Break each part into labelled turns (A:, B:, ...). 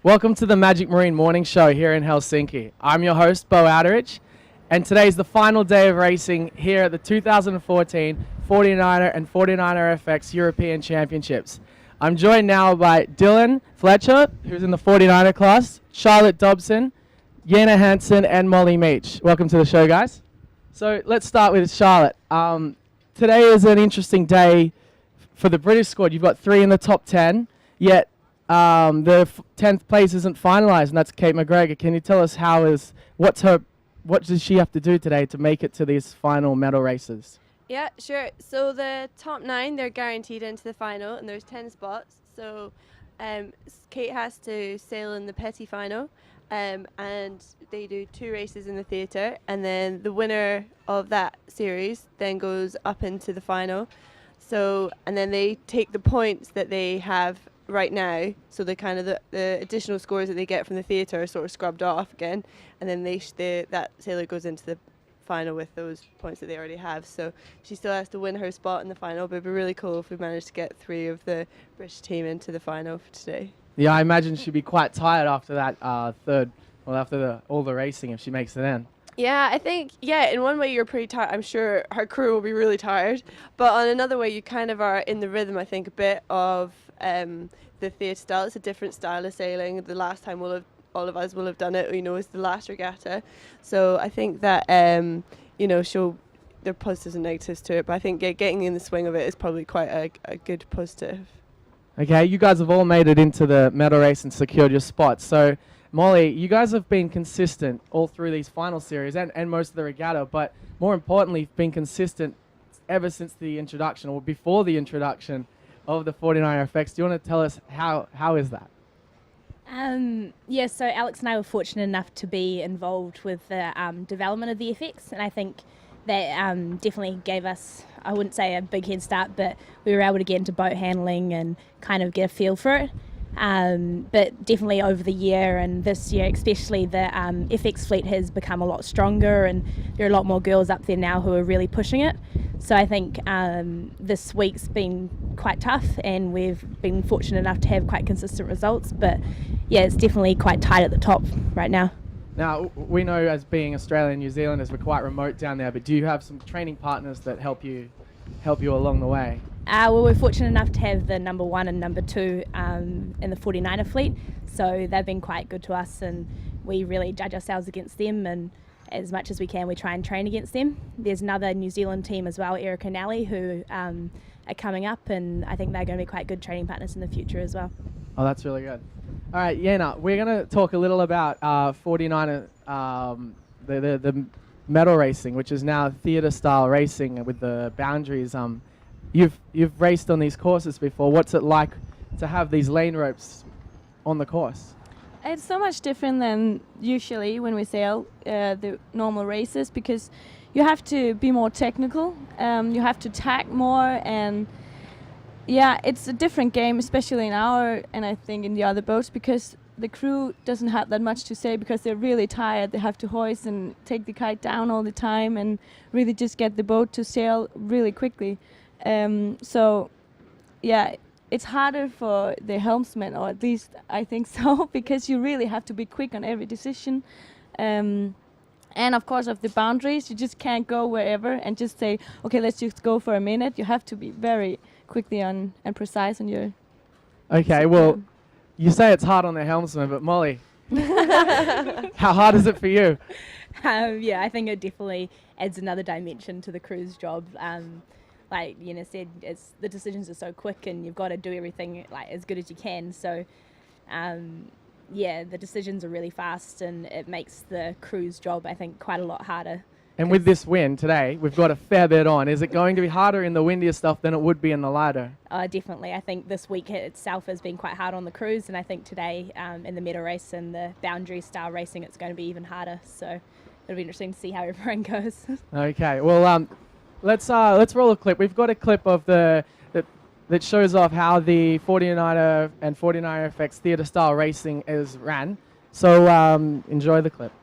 A: Welcome to the Magic Marine Morning Show here in Helsinki. I'm your host, Beau Outteridge, and today is the final day of racing here at the 2014 49er and 49er FX European Championships. I'm joined now by Dylan Fletcher, who's in the 49er class, Charlotte Dobson, Jena Hansen, and Molly Meach. Welcome to the show, guys. So let's start with Charlotte. Today is an interesting day for the British squad. You've got 3 in the top 10, yet the 10th place isn't finalised, and that's Kate McGregor. Can you tell us what does she have to do today to make it to these final medal races?
B: Yeah, sure. So the top 9, they're guaranteed into the final, and there's 10 spots. So Kate has to sail in the petty final, and they do 2 races in the theatre, and then the winner of that series then goes up into the final. So, and then they take the points that they have right now, so the additional scores that they get from the theatre are sort of scrubbed off again, and then that sailor goes into the final with those points that they already have. So she still has to win her spot in the final, but it'd be really cool if we managed to get 3 of the British team into the final for today.
A: Yeah, I imagine she'd be quite tired after that after all the racing if she makes it in.
B: Yeah, I think, in one way you're pretty tired. I'm sure her crew will be really tired. But on another way, you kind of are in the rhythm, I think, a bit of the theatre style. It's a different style of sailing. The last time all of us will have done it, is the last regatta. So I think that, there are positives and negatives to it. But I think getting in the swing of it is probably quite a good positive.
A: Okay, you guys have all made it into the medal race and secured your spots. So Molly, you guys have been consistent all through these final series and most of the regatta, but more importantly, been consistent ever since the introduction or before the introduction of the 49er FX. Do you want to tell us how is that?
C: So Alex and I were fortunate enough to be involved with the development of the FX, and I think that definitely gave us, I wouldn't say a big head start, but we were able to get into boat handling and kind of get a feel for it. But definitely over the year and this year especially, the FX fleet has become a lot stronger, and there are a lot more girls up there now who are really pushing it. So I think this week's been quite tough, and we've been fortunate enough to have quite consistent results. But yeah, it's definitely quite tight at the top right now.
A: Now, we know as being Australian and New Zealanders, we're quite remote down there, but do you have some training partners that help you along the way?
C: Well, we're fortunate enough to have the number 1 and number 2 in the 49er fleet, so they've been quite good to us, and we really judge ourselves against them, and as much as we can we try and train against them. There's another New Zealand team as well, Erica and Ali, who are coming up, and I think they're going to be quite good training partners in the future as well.
A: Oh, that's really good. All right, Jena, we're going to talk a little about 49er, the medal racing, which is now theatre-style racing with the boundaries. You've raced on these courses before. What's it like to have these lane ropes on the course?
D: It's so much different than usually when we sail the normal races, because you have to be more technical, you have to tack more, and it's a different game, especially in our, and I think in the other boats, because the crew doesn't have that much to say because they're really tired. They have to hoist and take the kite down all the time and really just get the boat to sail really quickly. It's harder for the helmsman, or at least I think so, because you really have to be quick on every decision. And of course, of the boundaries, you just can't go wherever and just say, okay, let's just go for a minute. You have to be very quickly on and precise on your...
A: Okay, well, you say it's hard on the helmsman, but Molly, how hard is it for you?
C: I think it definitely adds another dimension to the crew's job. Like Jena said, the decisions are so quick, and you've got to do everything as good as you can. So, the decisions are really fast, and it makes the crew's job, I think, quite a lot harder.
A: And with this wind today, we've got a fair bit on. Is it going to be harder in the windier stuff than it would be in the lighter?
C: Definitely. I think this week itself has been quite hard on the crews, and I think today in the medal race and the boundary style racing, it's going to be even harder. So it'll be interesting to see how everyone goes.
A: Okay. Well, let's roll a clip. We've got a clip of that shows off how the 49er and 49er FX theatre style racing is ran. So enjoy the clip.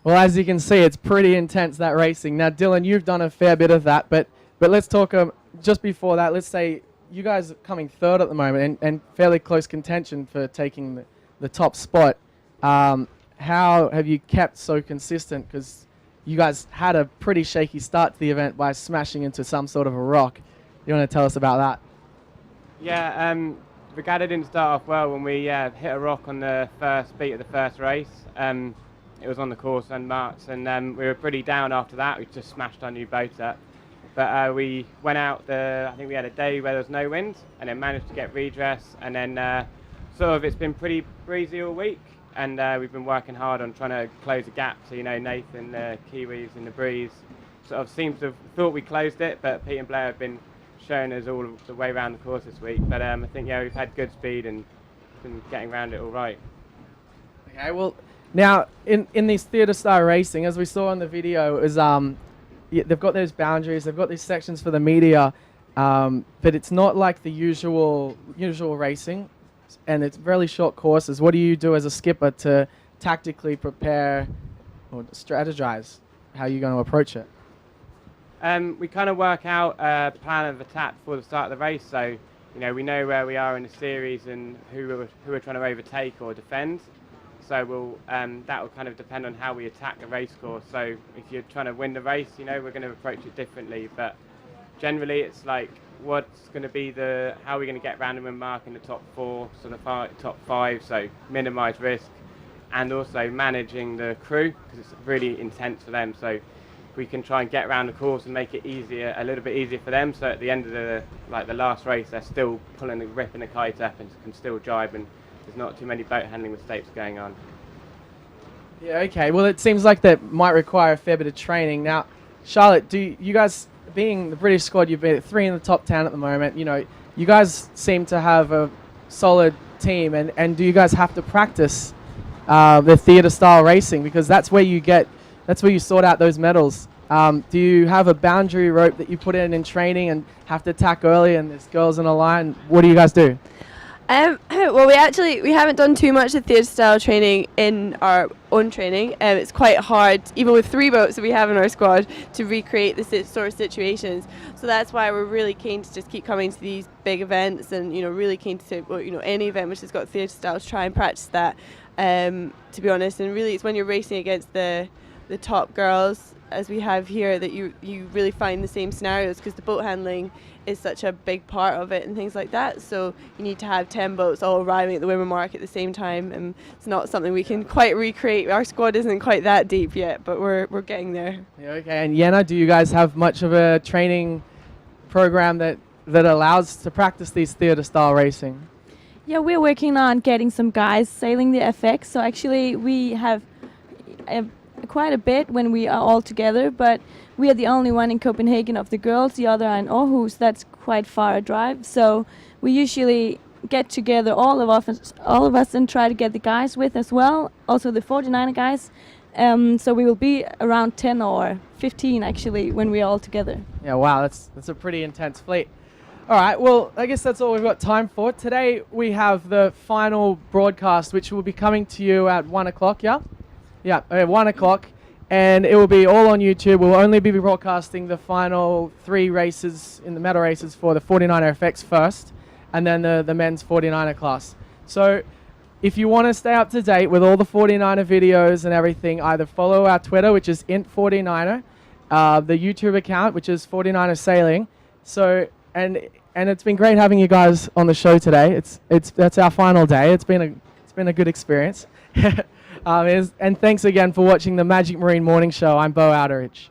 A: Well, as you can see, it's pretty intense, that racing. Now, Dylan, you've done a fair bit of that, but let's talk just before that. Let's say you guys are coming third at the moment and fairly close contention for taking the top spot. How have you kept so consistent? Because you guys had a pretty shaky start to the event by smashing into some sort of a rock. You want to tell us about that?
E: Yeah, Regatta didn't start off well when we hit a rock on the first beat of the first race. It was on the course unmarked, and we were pretty down after that. We just smashed our new boat up. But we went out, I think we had a day where there was no wind, and then managed to get redress, and then sort of it's been pretty breezy all week, and we've been working hard on trying to close the gap. So, you know, Nathan, the Kiwis and the breeze sort of seems to have thought we closed it, but Pete and Blair have been showing us all the way around the course this week. But I think, yeah, we've had good speed and been getting around it all right.
A: Okay, well, now in this theatre style racing, as we saw in the video, is they've got those boundaries, they've got these sections for the media, but it's not like the usual racing, and it's really short courses. What do you do as a skipper to tactically prepare or strategize how you're going to approach it?
E: We kind of work out a plan of attack before the start of the race, so you know we know where we are in the series and who we're trying to overtake or defend. So that will kind of depend on how we attack the race course. So if you're trying to win the race, you know we're going to approach it differently. But generally, it's like what's going to be how we're going to get round and mark in the top 4, so the top 5. So minimise risk, and also managing the crew because it's really intense for them. So we can try and get around the course and make it a little bit easier for them. So at the end of the last race, they're still ripping the kite up and can still drive, and there's not too many boat handling mistakes going on.
A: Yeah, okay. Well, it seems like that might require a fair bit of training. Now, Charlotte, do you guys, being the British squad, you've been 3 in the top 10 at the moment. You know, you guys seem to have a solid team, and do you guys have to practice the theatre style racing, because that's where you sort out those medals? Do you have a boundary rope that you put in training and have to attack early, and there's girls in a line? What do you guys do?
B: Well, we haven't done too much of theatre style training in our own training. It's quite hard, even with 3 boats that we have in our squad, to recreate this sort of situations. So that's why we're really keen to just keep coming to these big events, and really keen to any event which has got theatre style to try and practice that. To be honest, and really, it's when you're racing against the top girls, as we have here, that you really find the same scenarios, because the boat handling is such a big part of it and things like that. So you need to have 10 boats all arriving at the women mark at the same time, and it's not something we can quite recreate. Our squad isn't quite that deep yet, but we're getting there.
A: Yeah, okay. And Yenna, do you guys have much of a training program that allows to practice these theatre style racing?
D: Yeah, we're working on getting some guys sailing the FX. So actually we have quite a bit when we are all together, but we are the only one in Copenhagen of the girls. The other are in Aarhus. That's quite far a drive. So we usually get together, all of us, and try to get the guys with as well. Also the 49er guys. So we will be around 10 or 15 actually when we're all together.
A: Yeah, wow, that's a pretty intense fleet. All right, well, I guess that's all we've got time for. Today we have the final broadcast, which will be coming to you at 1 o'clock, yeah? Yeah, at 1 o'clock, and it will be all on YouTube. We'll only be broadcasting the final 3 races in the medal races for the 49er FX first, and then the men's 49er class. So if you want to stay up to date with all the 49er videos and everything, either follow our Twitter, which is int49er, the YouTube account, which is 49er Sailing. So and it's been great having you guys on the show today. That's our final day. It's been a good experience. And thanks again for watching the Magic Marine Morning Show. I'm Beau Outteridge.